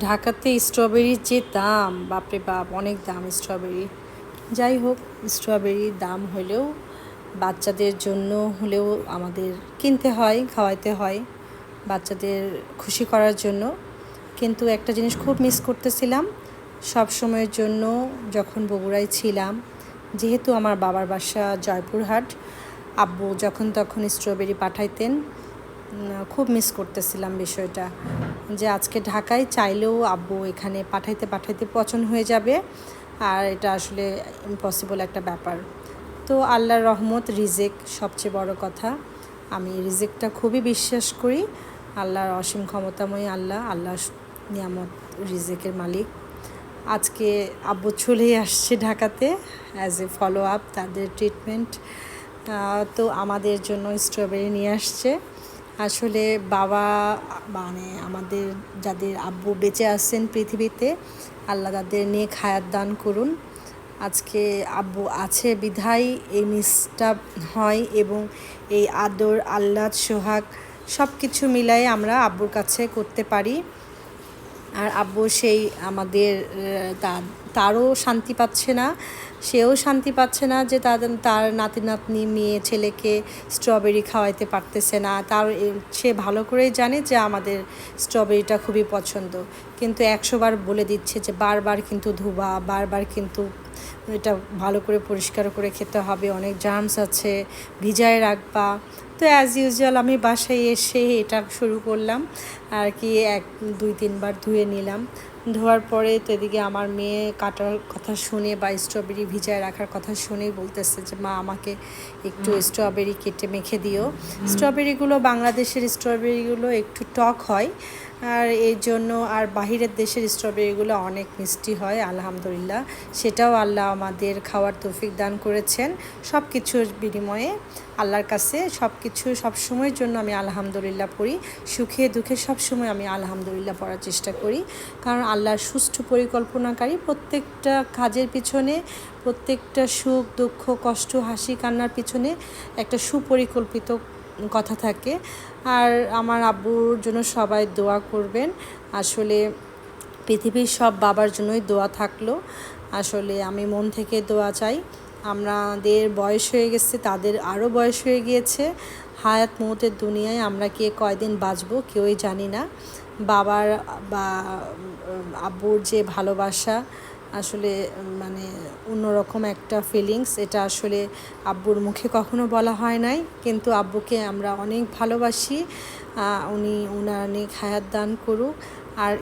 ঢাকাতে স্ট্রবেরির যে দাম, বাপরে বাপ, অনেক দাম স্ট্রবেরি। যাই হোক, স্ট্রবেরির দাম হলেও বাচ্চাদের জন্য হলেও আমাদের কিনতে হয়, খাওয়াইতে হয় বাচ্চাদের খুশি করার জন্য। কিন্তু একটা জিনিস খুব মিস করতেছিলাম সব সময়ের জন্য, যখন বগুড়ায় ছিলাম, যেহেতু আমার বাবার বাসা জয়পুরহাট, আব্বু যখন তখন স্ট্রবেরি পাঠাইতেন। খুব মিস করতেছিলাম বিষয়টা, যে আজকে ঢাকায় চাইলেও আব্বু এখানে পাঠাইতে পাঠাইতে পচন হয়ে যাবে, আর এটা আসলে ইম্পসিবল একটা ব্যাপার। তো আল্লাহর রহমত, রিজেক সবচেয়ে বড় কথা। আমি রিজেকটা খুবই বিশ্বাস করি। আল্লাহর অসীম ক্ষমতাময় আল্লাহ নিয়ামত, রিজেকের মালিক। আজকে আব্বু চলেই আসছে ঢাকাতে অ্যাজ এ ফলো আপ তাদের ট্রিটমেন্ট। তো আমাদের জন্য স্ট্রবেরি নিয়ে আসছে। আসলে বাবা, মানে আমাদের যাদের আব্বু বেঁচে আছেন পৃথিবীতে, আল্লাহ তাদের নেক হায়াত দান করুন। আজকে আব্বু আছে বিধায় এই মিসটা হয়, এবং এই আদর, আহ্লাদ, সোহাগ সব কিছু মিলাই আমরা আব্বুর কাছে করতে পারি। আর আব্বু সেই আমাদের তারও শান্তি পাচ্ছে না, সেও শান্তি পাচ্ছে না যে তার নাতি নাতনি মেয়ে ছেলেকে স্ট্রবেরি খাওয়াইতে পারতেছে না। সে ভালো করেই জানে যে আমাদের স্ট্রবেরিটা খুবই পছন্দ, কিন্তু 100 বার বলে দিচ্ছে যে বারবার কিন্তু ধোবা, বারবার কিন্তু এটা ভালো করে পরিষ্কার করে খেতে হবে, অনেক জার্মস আছে, ভিজায় রাখবা। তো অ্যাজ ইউজুয়াল আমি বাসায় এসে এটা শুরু করলাম আর কি, 2-3 বার ধুয়ে নিলাম। ধোয়ার পরে তো এদিকে আমার মেয়ে কাটার কথা শুনে বা স্ট্রবেরি ভিজায় রাখার কথা শুনেই বলতেছে যে মা, আমাকে একটু স্ট্রবেরি কেটে মেখে দিও। স্ট্রবেরিগুলো, বাংলাদেশের স্ট্রবেরিগুলো একটু টক হয়, আর এই জন্য, আর বাহিরের দেশের স্ট্রবেরিগুলো অনেক মিষ্টি হয় আলহামদুলিল্লাহ। সেটাও আল্লাহ আমাদের খাওয়ার তৌফিক দান করেছেন। সব কিছুর বিনিময়ে আল্লাহর কাছে সব কিছু সবসময়ের জন্য আমি আলহামদুলিল্লাহ পড়ি। সুখে দুঃখে সবসময় আমি আলহামদুলিল্লাহ পড়ার চেষ্টা করি, কারণ আল্লাহর সুষ্ঠু পরিকল্পনাকারী। প্রত্যেকটা কাজের পিছনে, প্রত্যেকটা সুখ দুঃখ কষ্ট হাসি কান্নার পিছনে একটা সুপরিকল্পিত কথা থাকে। আর আমার আব্বুর জন্য সবাই দোয়া করবেন। আসলে পৃথিবীর সব বাবার জন্যই দোয়া থাকলো। আসলে আমি মন থেকে দোয়া চাই। আমাদের বয়স হয়ে গেছে, তাদের আরও বয়স হয়ে গিয়েছে। হায়াত মৌতের দুনিয়ায় আমরা কে কয়দিন বাঁচবো কেউই জানি না। বাবার বা আব্বুর যে ভালোবাসা, আসলে মানে অন্যরকম একটা ফিলিংস। এটা আসলে আব্বুর মুখে কখনো বলা হয় নাই, কিন্তু আব্বুকে আমরা অনেক ভালোবাসি। উনি ওনার অনেক হায়াত দান করুক। আর